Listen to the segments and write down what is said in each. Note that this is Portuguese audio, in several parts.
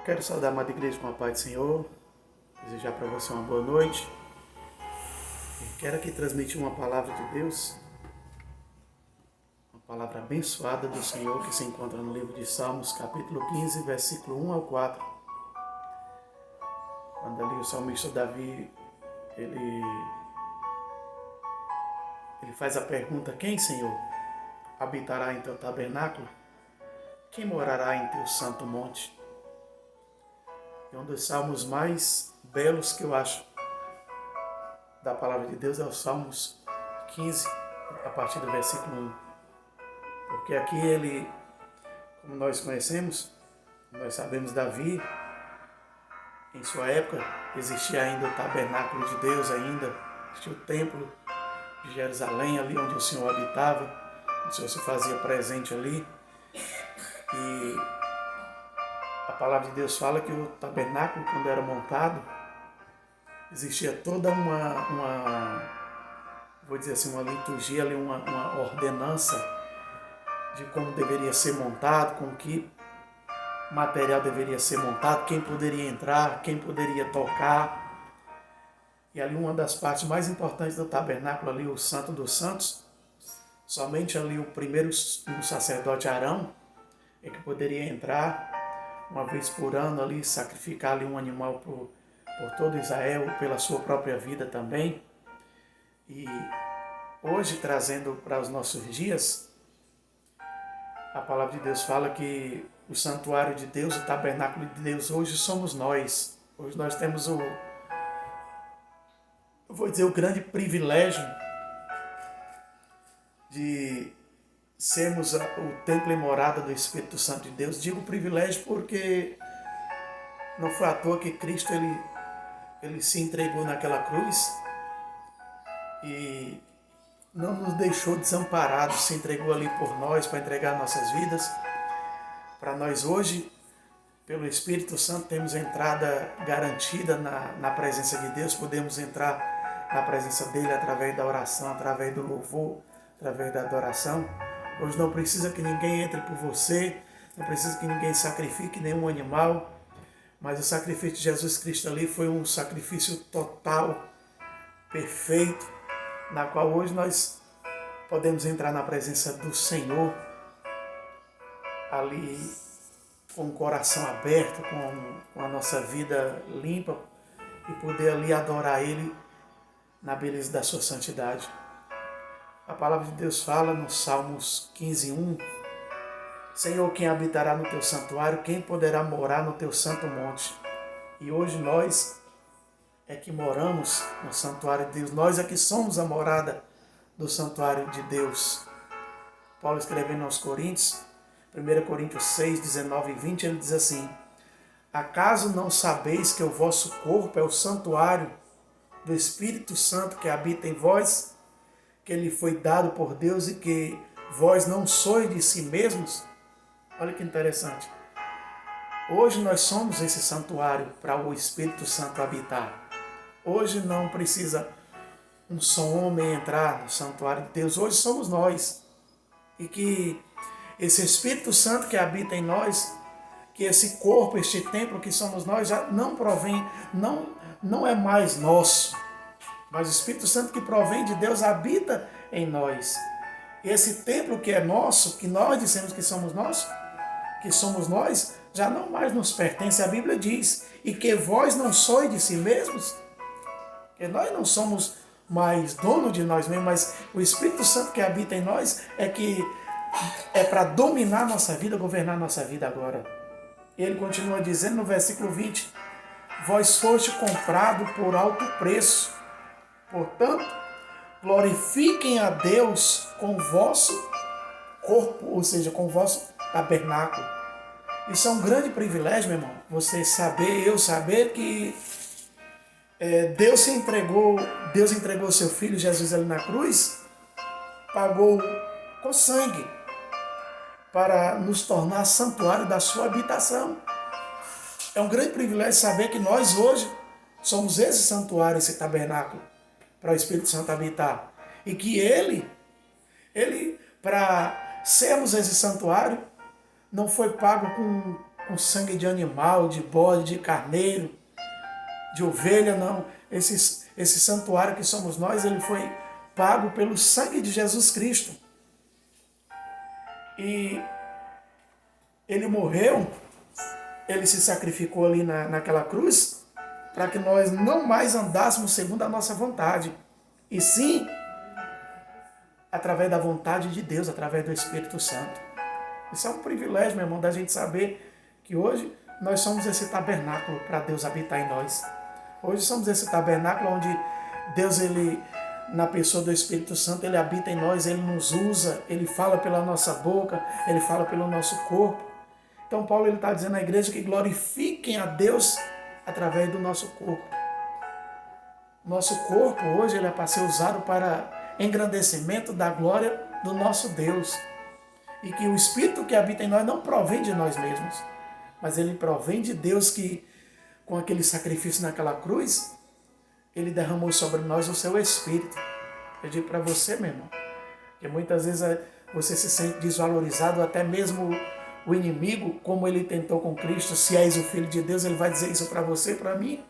Quero saudar a amada igreja com a paz do Senhor, desejar para você uma boa noite. E quero aqui transmitir uma palavra de Deus, uma palavra abençoada do Senhor que se encontra no livro de Salmos, capítulo 15, versículo 1 ao 4. Quando ali o salmista Davi, ele faz a pergunta: quem, Senhor, habitará em teu tabernáculo? Quem morará em teu santo monte? É um dos salmos mais belos que eu acho da palavra de Deus, é o Salmos 15, a partir do versículo 1. Porque aqui ele, como nós conhecemos, nós sabemos, Davi, em sua época, existia ainda o tabernáculo de Deus ainda, existia o templo de Jerusalém, ali onde o Senhor habitava, o Senhor se fazia presente ali. E a palavra de Deus fala que o tabernáculo, quando era montado, existia toda vou dizer assim, uma liturgia ali, uma ordenança de como deveria ser montado, com que material deveria ser montado, quem poderia entrar, quem poderia tocar. E ali uma das partes mais importantes do tabernáculo, ali o Santo dos Santos, somente ali o primeiro o sacerdote Arão é que poderia entrar uma vez por ano ali, sacrificar ali um animal por todo Israel, pela sua própria vida também. E hoje, trazendo para os nossos dias, a palavra de Deus fala que o santuário de Deus, o tabernáculo de Deus, hoje somos nós. Hoje nós temos o grande privilégio de sermos o templo e morada do Espírito Santo de Deus. Digo privilégio porque não foi à toa que Cristo ele se entregou naquela cruz e não nos deixou desamparados, se entregou ali por nós para entregar nossas vidas. Para nós hoje, pelo Espírito Santo, temos entrada garantida na presença de Deus, podemos entrar na presença dele através da oração, através do louvor, através da adoração. Hoje não precisa que ninguém entre por você, não precisa que ninguém sacrifique nenhum animal, mas o sacrifício de Jesus Cristo ali foi um sacrifício total, perfeito, na qual hoje nós podemos entrar na presença do Senhor, ali com o coração aberto, com a nossa vida limpa, e poder ali adorar Ele na beleza da sua santidade. A palavra de Deus fala no Salmos 15, 1, Senhor, quem habitará no teu santuário, quem poderá morar no teu santo monte? E hoje nós é que moramos no santuário de Deus, nós é que somos a morada do santuário de Deus. Paulo escrevendo aos Coríntios, 1 Coríntios 6, 19 e 20, ele diz assim: acaso não sabeis que o vosso corpo é o santuário do Espírito Santo que habita em vós, que ele foi dado por Deus e que vós não sois de si mesmos? Olha que interessante. Hoje nós somos esse santuário para o Espírito Santo habitar. Hoje não precisa um só homem entrar no santuário de Deus. Hoje somos nós. E que esse Espírito Santo que habita em nós, que esse corpo, este templo que somos nós, já não provém, não é mais nosso. Mas o Espírito Santo que provém de Deus habita em nós. Esse templo que é nosso, que nós dissemos que somos nós, já não mais nos pertence. A Bíblia diz, e que vós não sois de si mesmos, que nós não somos mais dono de nós mesmos, mas o Espírito Santo que habita em nós é para dominar nossa vida, governar nossa vida agora. Ele continua dizendo no versículo 20, vós foste comprado por alto preço, portanto, glorifiquem a Deus com o vosso corpo, ou seja, com o vosso tabernáculo. Isso é um grande privilégio, meu irmão, você saber, eu saber que Deus entregou o seu Filho Jesus ali na cruz, pagou com sangue para nos tornar santuário da sua habitação. É um grande privilégio saber que nós hoje somos esse santuário, esse tabernáculo, para o Espírito Santo habitar. E que Ele para sermos esse santuário, não foi pago com sangue de animal, de bode, de carneiro, de ovelha, não. Esse santuário que somos nós, ele foi pago pelo sangue de Jesus Cristo. E ele morreu, ele se sacrificou ali naquela cruz, para que nós não mais andássemos segundo a nossa vontade, e sim através da vontade de Deus, através do Espírito Santo. Isso é um privilégio, meu irmão, da gente saber que hoje nós somos esse tabernáculo para Deus habitar em nós. Hoje somos esse tabernáculo onde Deus, ele, na pessoa do Espírito Santo, ele habita em nós, ele nos usa, ele fala pela nossa boca, ele fala pelo nosso corpo. Então Paulo está dizendo à igreja que glorifiquem a Deus através do nosso corpo. Nosso corpo hoje ele é para ser usado para engrandecimento da glória do nosso Deus. E que o Espírito que habita em nós não provém de nós mesmos, mas ele provém de Deus que, com aquele sacrifício naquela cruz, ele derramou sobre nós o seu Espírito. Eu digo para você, meu irmão, que muitas vezes você se sente desvalorizado, até mesmo o inimigo, como ele tentou com Cristo, se és o Filho de Deus, ele vai dizer isso para você e para mim.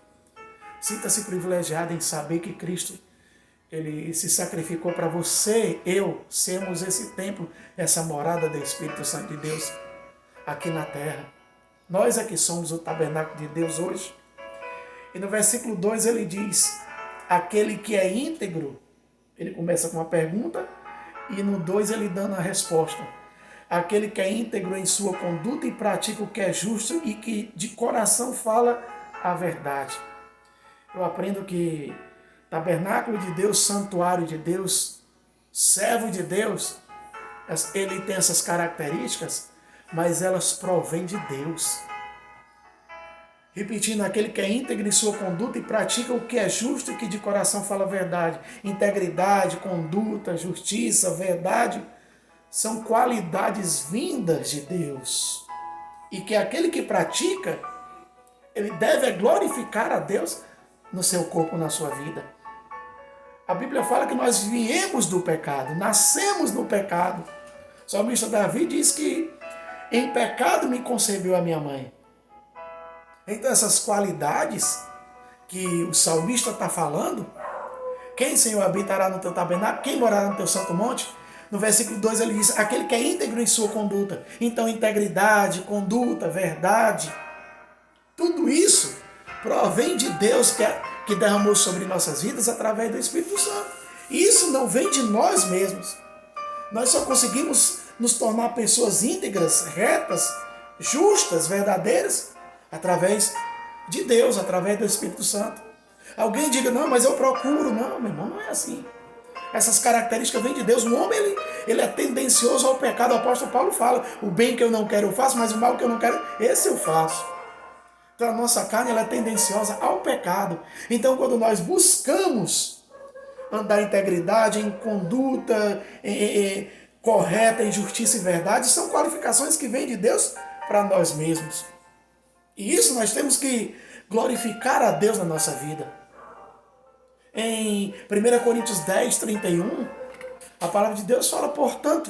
Sinta-se privilegiado em saber que Cristo, ele se sacrificou para você, eu, sermos esse templo, essa morada do Espírito Santo de Deus aqui na terra. Nós é que somos o tabernáculo de Deus hoje. E no versículo 2 ele diz, aquele que é íntegro, ele começa com uma pergunta, e no 2 ele dando a resposta. Aquele que é íntegro em sua conduta e pratica o que é justo e que de coração fala a verdade. Eu aprendo que tabernáculo de Deus, santuário de Deus, servo de Deus, ele tem essas características, mas elas provêm de Deus. Repetindo, aquele que é íntegro em sua conduta e pratica o que é justo e que de coração fala a verdade. Integridade, conduta, justiça, verdade, são qualidades vindas de Deus. E que aquele que pratica, ele deve glorificar a Deus no seu corpo, na sua vida. A Bíblia fala que nós viemos do pecado, nascemos no pecado. O salmista Davi diz que em pecado me concebeu a minha mãe. Então essas qualidades que o salmista está falando, quem, Senhor, habitará no teu tabernáculo, quem morará no teu santo monte? No versículo 2 ele diz, aquele que é íntegro em sua conduta. Então integridade, conduta, verdade, tudo isso provém de Deus que derramou sobre nossas vidas através do Espírito Santo. E isso não vem de nós mesmos. Nós só conseguimos nos tornar pessoas íntegras, retas, justas, verdadeiras, através de Deus, através do Espírito Santo. Alguém diga, não, mas eu procuro. Não, meu irmão, não é assim. Essas características vêm de Deus. O homem, ele é tendencioso ao pecado. O apóstolo Paulo fala, o bem que eu não quero eu faço, mas o mal que eu não quero, esse eu faço. Então a nossa carne ela é tendenciosa ao pecado. Então quando nós buscamos andar em integridade, em conduta correta, em justiça e verdade, são qualificações que vêm de Deus para nós mesmos. E isso nós temos que glorificar a Deus na nossa vida. Em 1 Coríntios 10, 31, a palavra de Deus fala, portanto,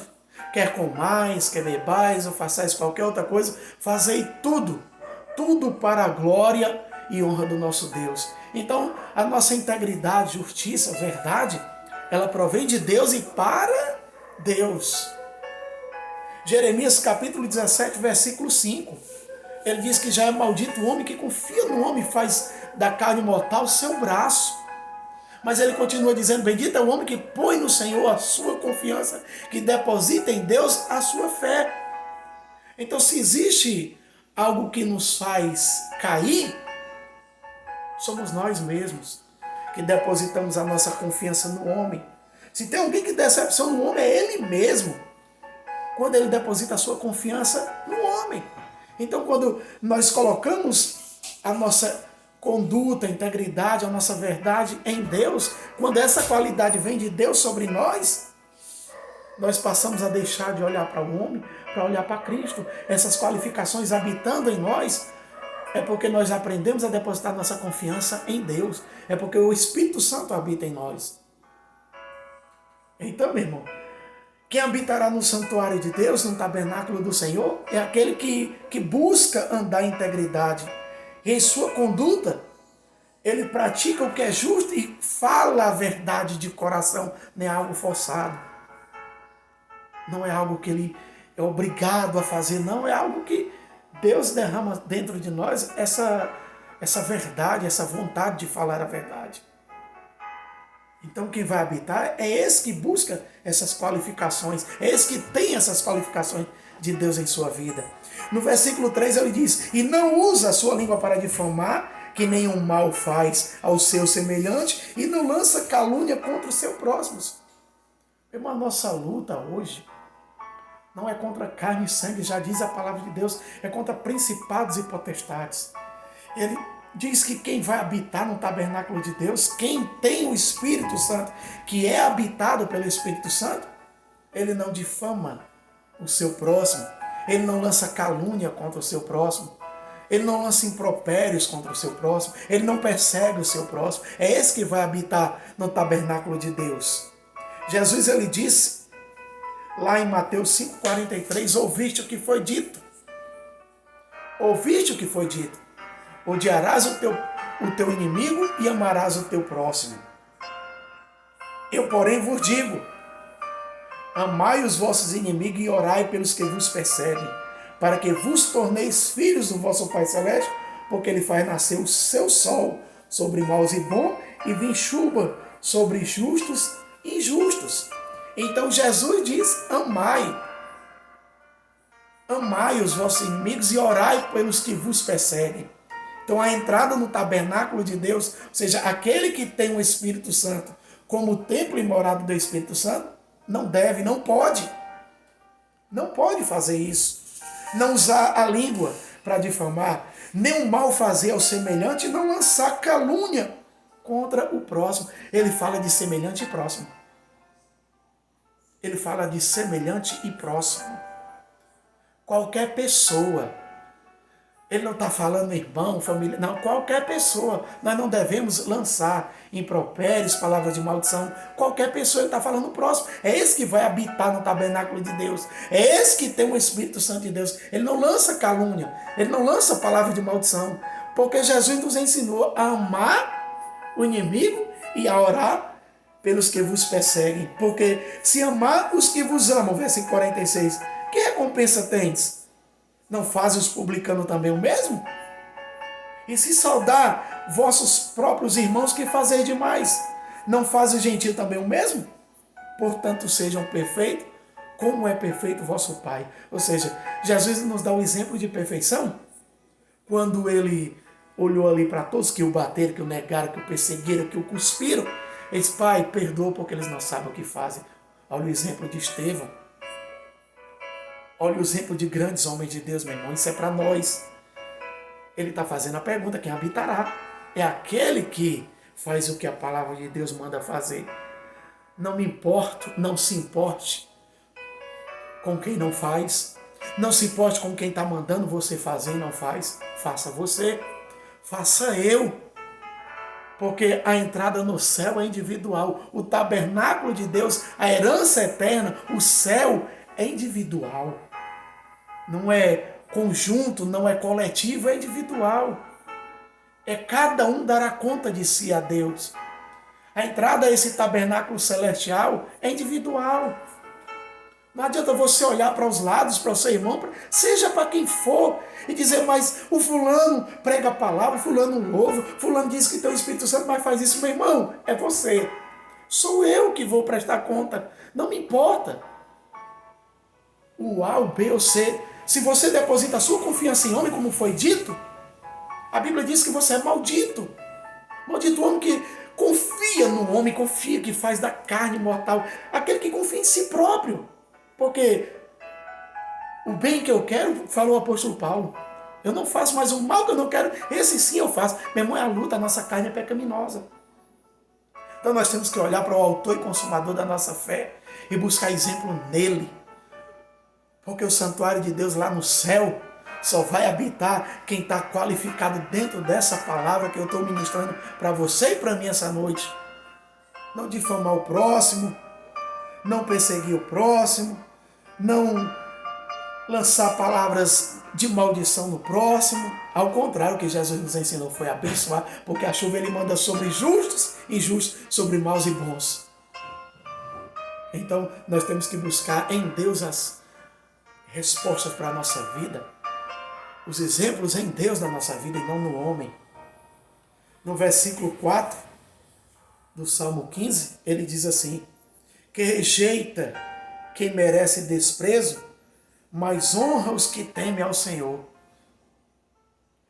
quer comais, quer bebais ou façais qualquer outra coisa, fazei tudo para a glória e honra do nosso Deus. Então, a nossa integridade, justiça, verdade, ela provém de Deus e para Deus. Jeremias capítulo 17, versículo 5. Ele diz que já é maldito o homem que confia no homem e faz da carne mortal seu braço. Mas ele continua dizendo, bendito é o homem que põe no Senhor a sua confiança, que deposita em Deus a sua fé. Então, se existe algo que nos faz cair, somos nós mesmos, que depositamos a nossa confiança no homem. Se tem alguém que decepciona o homem, é ele mesmo, quando ele deposita a sua confiança no homem. Então, quando nós colocamos a nossa conduta, a integridade, a nossa verdade em Deus, quando essa qualidade vem de Deus sobre nós, nós passamos a deixar de olhar para o homem, para olhar para Cristo. Essas qualificações habitando em nós, é porque nós aprendemos a depositar nossa confiança em Deus. É porque o Espírito Santo habita em nós. Então, meu irmão, Quem habitará no santuário de Deus, no tabernáculo do Senhor, é aquele que busca andar em integridade. E em sua conduta, ele pratica o que é justo e fala a verdade de coração, não é algo forçado. Não é algo que ele é obrigado a fazer, não, é algo que Deus derrama dentro de nós essa verdade, essa vontade de falar a verdade. Então quem vai habitar é esse que busca essas qualificações, é esse que tem essas qualificações de Deus em sua vida. No versículo 3 ele diz, e não usa a sua língua para difamar, que nenhum mal faz ao seu semelhante, e não lança calúnia contra os seus próximos. Irmão, a nossa luta hoje não é contra carne e sangue, já diz a palavra de Deus, é contra principados e potestades. Ele diz que quem vai habitar no tabernáculo de Deus, quem tem o Espírito Santo, que é habitado pelo Espírito Santo, ele não difama o seu próximo, ele não lança calúnia contra o seu próximo, ele não lança impropérios contra o seu próximo, ele não persegue o seu próximo. É esse que vai habitar no tabernáculo de Deus. Jesus, ele disse, lá em Mateus 5,43, ouviste o que foi dito. Ouviste o que foi dito. Odiarás o teu inimigo e amarás o teu próximo. Eu, porém, vos digo, amai os vossos inimigos e orai pelos que vos perseguem, para que vos torneis filhos do vosso Pai Celeste, porque ele faz nascer o seu sol sobre maus e bons e vem chuva sobre justos e injustos. Então Jesus diz, amai os vossos inimigos e orai pelos que vos perseguem. Então a entrada no tabernáculo de Deus, ou seja, aquele que tem o Espírito Santo como o templo e morada do Espírito Santo, não deve, não pode fazer isso. Não usar a língua para difamar, nem o mal fazer ao semelhante, não lançar calúnia contra o próximo. Ele fala de semelhante e próximo. Ele fala de semelhante e próximo. Qualquer pessoa. Ele não está falando irmão, família, não, qualquer pessoa. Nós não devemos lançar impropérios, palavras de maldição. Qualquer pessoa, ele está falando próximo. É esse que vai habitar no tabernáculo de Deus. É esse que tem o Espírito Santo de Deus. Ele não lança calúnia, ele não lança palavra de maldição. Porque Jesus nos ensinou a amar o inimigo e a orar pelos que vos perseguem. Porque se amar os que vos amam, versículo 46, que recompensa tens? Não fazem os publicanos também o mesmo? E se saudar vossos próprios irmãos, que fazeis demais? Não faz o gentio também o mesmo? Portanto, sejam perfeitos, como é perfeito o vosso Pai. Ou seja, Jesus nos dá o exemplo de perfeição, quando ele olhou ali para todos que o bateram, que o negaram, que o perseguiram, que o cuspiram. Ele disse, Pai, perdoa porque eles não sabem o que fazem. Olha o exemplo de Estevão. Olha o exemplo de grandes homens de Deus, meu irmão. Isso é para nós. Ele está fazendo a pergunta, quem habitará? É aquele que faz o que a palavra de Deus manda fazer. Não me importo, não se importe com quem não faz. Não se importe com quem está mandando você fazer e não faz. Faça você. Faça eu. Porque a entrada no céu é individual. O tabernáculo de Deus, a herança eterna, o céu é individual. Não é conjunto, não é coletivo, é individual. É cada um dará conta de si a Deus. A entrada a esse tabernáculo celestial é individual. Não adianta você olhar para os lados, para o seu irmão, seja para quem for, e dizer, mas o fulano prega a palavra, o fulano louva, o fulano diz que tem o Espírito Santo, mas faz isso. Meu irmão, é você. Sou eu que vou prestar conta. Não me importa. O A, o B, o C. Se você deposita a sua confiança em homem, como foi dito, a Bíblia diz que você é maldito. Maldito o homem que confia no homem, confia que faz da carne mortal. Aquele que confia em si próprio. Porque o bem que eu quero, falou o apóstolo Paulo, eu não faço mais o mal que eu não quero, esse sim eu faço. Meu irmão, é a luta, a nossa carne é pecaminosa. Então nós temos que olhar para o autor e consumador da nossa fé e buscar exemplo nele. Porque o santuário de Deus lá no céu só vai habitar quem está qualificado dentro dessa palavra que eu estou ministrando para você e para mim essa noite. Não difamar o próximo, não perseguir o próximo, não lançar palavras de maldição no próximo. Ao contrário, o que Jesus nos ensinou foi abençoar, porque a chuva ele manda sobre justos e injustos, sobre maus e bons. Então, nós temos que buscar em Deus as respostas para a nossa vida, os exemplos em Deus na nossa vida e não no homem. No versículo 4 do Salmo 15, ele diz assim: que rejeita quem merece desprezo, mas honra os que temem ao Senhor.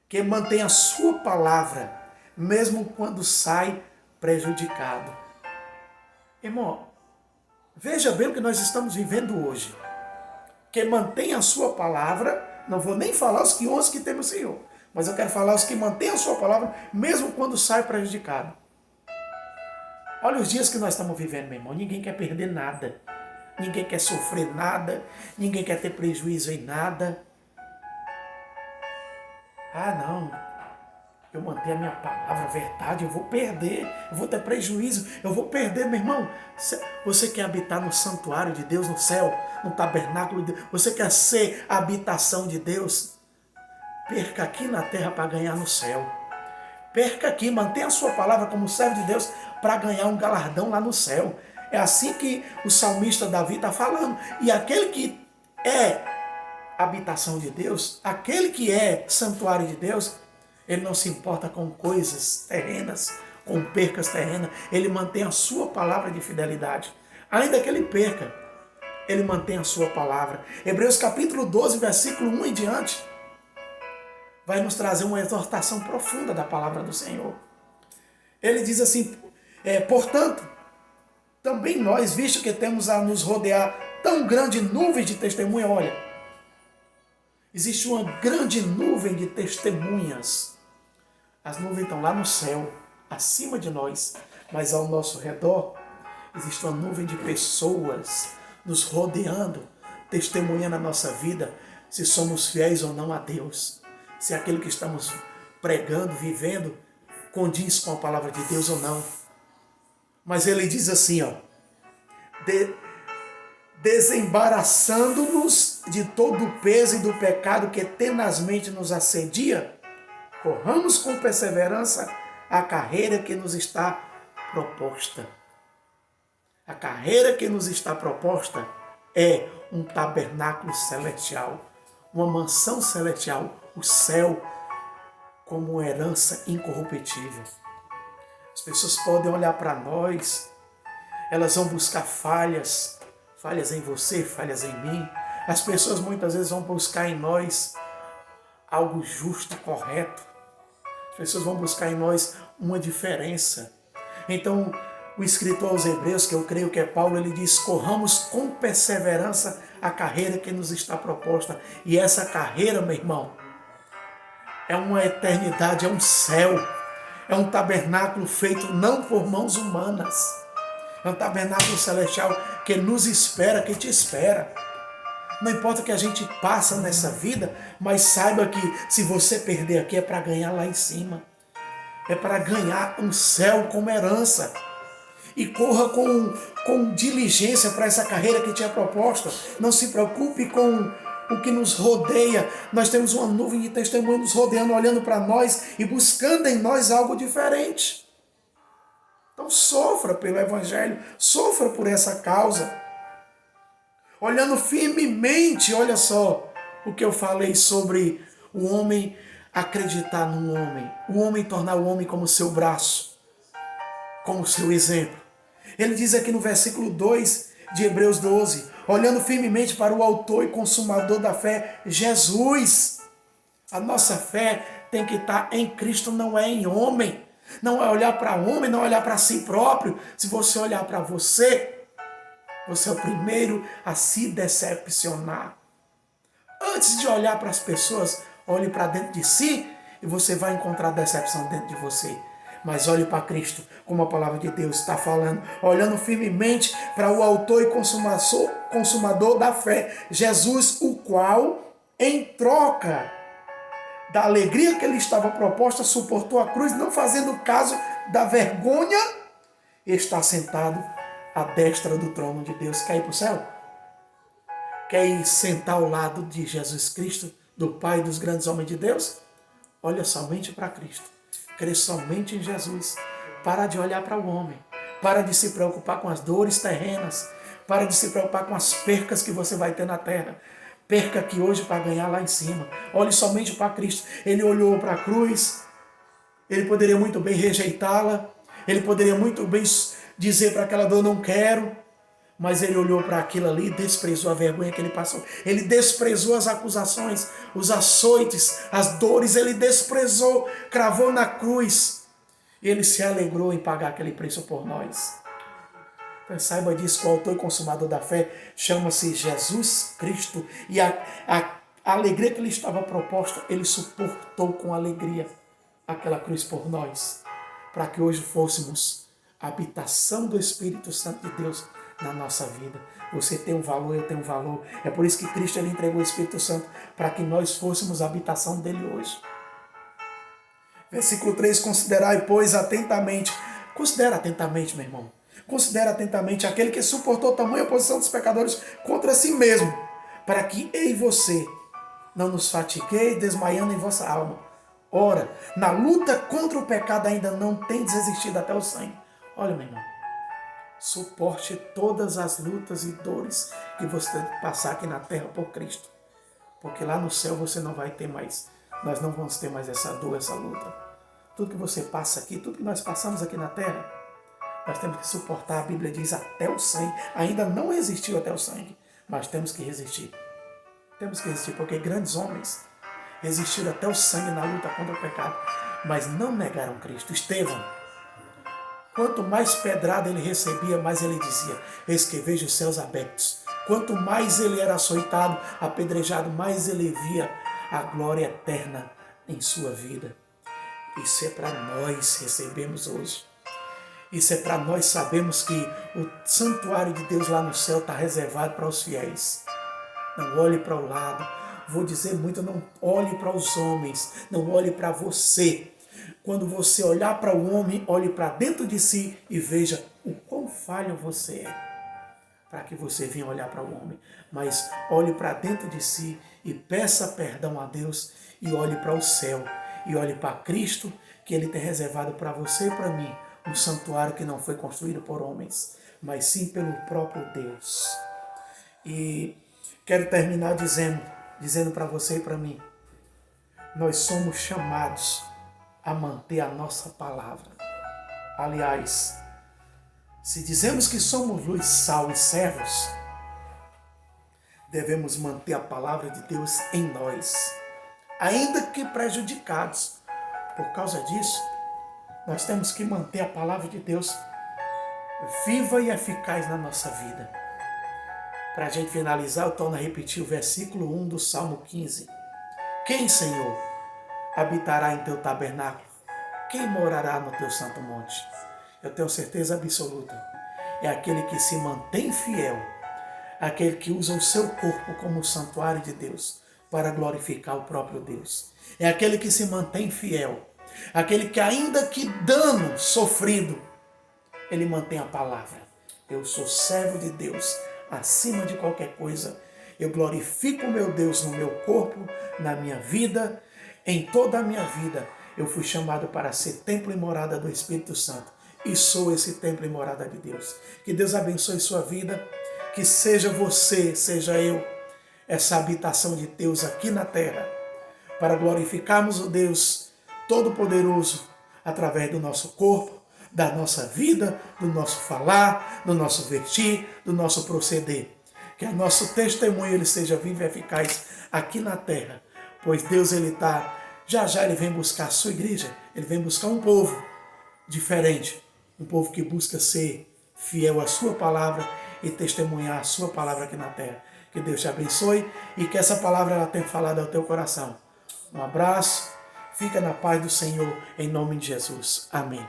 Que mantém a sua palavra, mesmo quando sai prejudicado. Irmão, veja bem o que nós estamos vivendo hoje. Que mantém a sua palavra, não vou nem falar os que honram os que temem o Senhor, mas eu quero falar os que mantêm a sua palavra, mesmo quando sai prejudicado. Olha os dias que nós estamos vivendo, meu irmão. Ninguém quer perder nada. Ninguém quer sofrer nada. Ninguém quer ter prejuízo em nada. Ah, não. Eu mantenho a minha palavra, a verdade. Eu vou perder. Eu vou ter prejuízo. Eu vou perder, meu irmão. Você quer habitar no santuário de Deus, no céu, no tabernáculo de Deus. Você quer ser a habitação de Deus. Perca aqui na terra para ganhar no céu. Perca aqui, mantenha a sua palavra como servo de Deus para ganhar um galardão lá no céu. É assim que o salmista Davi está falando. E aquele que é habitação de Deus, aquele que é santuário de Deus, ele não se importa com coisas terrenas, com percas terrenas. Ele mantém a sua palavra de fidelidade. Ainda que ele perca, ele mantém a sua palavra. Hebreus capítulo 12, versículo 1 em diante, vai nos trazer uma exortação profunda da palavra do Senhor. Ele diz assim: portanto, também nós, visto que temos a nos rodear tão grande nuvem de testemunha, olha, existe uma grande nuvem de testemunhas. As nuvens estão lá no céu, acima de nós, mas ao nosso redor existe uma nuvem de pessoas nos rodeando, testemunhando a nossa vida, se somos fiéis ou não a Deus. Se aquilo que estamos pregando, vivendo, condiz com a palavra de Deus ou não. Mas ele diz assim, ó: desembaraçando-nos de todo o peso e do pecado que tenazmente nos assedia, corramos com perseverança a carreira que nos está proposta. A carreira que nos está proposta é um tabernáculo celestial, uma mansão celestial, o céu como herança incorruptível. As pessoas podem olhar para nós, elas vão buscar falhas em você, falhas em mim. As pessoas muitas vezes vão buscar em nós algo justo e correto. As pessoas vão buscar em nós uma diferença. Então, o escritor aos Hebreus, que eu creio que é Paulo, ele diz: corramos com perseverança a carreira que nos está proposta. E essa carreira, meu irmão, é uma eternidade, é um céu, é um tabernáculo feito não por mãos humanas. É um tabernáculo celestial que nos espera, que te espera. Não importa o que a gente passa nessa vida, mas saiba que se você perder aqui é para ganhar lá em cima. É para ganhar um céu como herança. E corra com diligência para essa carreira que te é proposta. Não se preocupe com o que nos rodeia. Nós temos uma nuvem de testemunhos nos rodeando, olhando para nós e buscando em nós algo diferente. Então sofra pelo Evangelho, sofra por essa causa. Olhando firmemente, olha só o que eu falei sobre o homem acreditar no homem. O homem tornar o homem como seu braço, como seu exemplo. Ele diz aqui no versículo 2 de Hebreus 12, olhando firmemente para o autor e consumador da fé, Jesus. A nossa fé tem que estar em Cristo, não é em homem. Não é olhar para homem, não é olhar para si próprio. Se você olhar para você, você é o primeiro a se decepcionar. Antes de olhar para as pessoas, olhe para dentro de si e você vai encontrar decepção dentro de você. Mas olhe para Cristo, como a palavra de Deus está falando, olhando firmemente para o autor e consumador da fé, Jesus, o qual, em troca da alegria que lhe estava proposta, suportou a cruz, não fazendo caso da vergonha, e está sentado à destra do trono de Deus. Quer ir para o céu? Quer ir sentar ao lado de Jesus Cristo, do Pai dos grandes homens de Deus? Olha somente para Cristo. Crê somente em Jesus. Para de olhar para o homem. Para de se preocupar com as dores terrenas. Para de se preocupar com as percas que você vai ter na terra. Perca aqui hoje para ganhar lá em cima. Olhe somente para Cristo. Ele olhou para a cruz. Ele poderia muito bem rejeitá-la. Ele poderia muito bem dizer para aquela dor, não quero. Mas ele olhou para aquilo ali e desprezou a vergonha que ele passou. Ele desprezou as acusações, os açoites, as dores. Ele desprezou, cravou na cruz. E ele se alegrou em pagar aquele preço por nós. Então saiba disso, que o autor e consumador da fé chama-se Jesus Cristo. E a alegria que lhe estava proposta, ele suportou com alegria aquela cruz por nós. Para que hoje fôssemos a habitação do Espírito Santo de Deus na nossa vida. Você tem um valor, eu tenho um valor. É por isso que Cristo ele entregou o Espírito Santo, para que nós fôssemos a habitação dele hoje. Versículo 3, considerai, pois, atentamente. Considera atentamente, meu irmão. Considera atentamente aquele que suportou tamanha oposição dos pecadores contra si mesmo, para que eu e você não nos fatigueis, desmaiando em vossa alma. Ora, na luta contra o pecado ainda não tendes resistido até o sangue. Olha, meu irmão, suporte todas as lutas e dores que você tem que passar aqui na terra por Cristo. Porque lá no céu você não vai ter mais, nós não vamos ter mais essa dor, essa luta. Tudo que você passa aqui, tudo que nós passamos aqui na terra, nós temos que suportar. A Bíblia diz até o sangue. Ainda não resistiu até o sangue, mas temos que resistir. Temos que resistir, porque grandes homens resistiram até o sangue na luta contra o pecado, mas não negaram Cristo. Estevão, quanto mais pedrada ele recebia, mais ele dizia, eis que vejo os céus abertos. Quanto mais ele era açoitado, apedrejado, mais ele via a glória eterna em sua vida. Isso é para nós recebermos hoje. Isso é para nós sabermos que o santuário de Deus lá no céu está reservado para os fiéis. Não olhe para o lado. Vou dizer muito, não olhe para os homens. Não olhe para você. Quando você olhar para o homem, olhe para dentro de si e veja o quão falho você é. Para que você venha olhar para o homem. Mas olhe para dentro de si e peça perdão a Deus e olhe para o céu. E olhe para Cristo, que Ele tem reservado para você e para mim um santuário que não foi construído por homens, mas sim pelo próprio Deus. E quero terminar dizendo para você e para mim, nós somos chamados a manter a nossa palavra. Aliás, se dizemos que somos luz, sal e servos, devemos manter a palavra de Deus em nós, ainda que prejudicados. Por causa disso, nós temos que manter a palavra de Deus viva e eficaz na nossa vida. Para a gente finalizar, eu torno a repetir o versículo 1 do Salmo 15. Quem, Senhor, habitará em teu tabernáculo? Quem morará no teu santo monte? Eu tenho certeza absoluta. É aquele que se mantém fiel, aquele que usa o seu corpo como santuário de Deus para glorificar o próprio Deus. É aquele que se mantém fiel, aquele que ainda que dano sofrido, ele mantém a palavra. Eu sou servo de Deus acima de qualquer coisa. Eu glorifico o meu Deus no meu corpo, na minha vida, em toda a minha vida. Eu fui chamado para ser templo e morada do Espírito Santo. E sou esse templo e morada de Deus. Que Deus abençoe sua vida. Que seja você, seja eu, essa habitação de Deus aqui na terra. Para glorificarmos o Deus Todo-Poderoso através do nosso corpo, da nossa vida, do nosso falar, do nosso vestir, do nosso proceder. Que o nosso testemunho ele seja vivo e eficaz aqui na terra. Pois Deus ele está, já ele vem buscar a sua igreja, ele vem buscar um povo diferente, um povo que busca ser fiel à sua palavra e testemunhar a sua palavra aqui na terra. Que Deus te abençoe e que essa palavra ela tenha falado ao teu coração. Um abraço, fica na paz do Senhor, em nome de Jesus. Amém.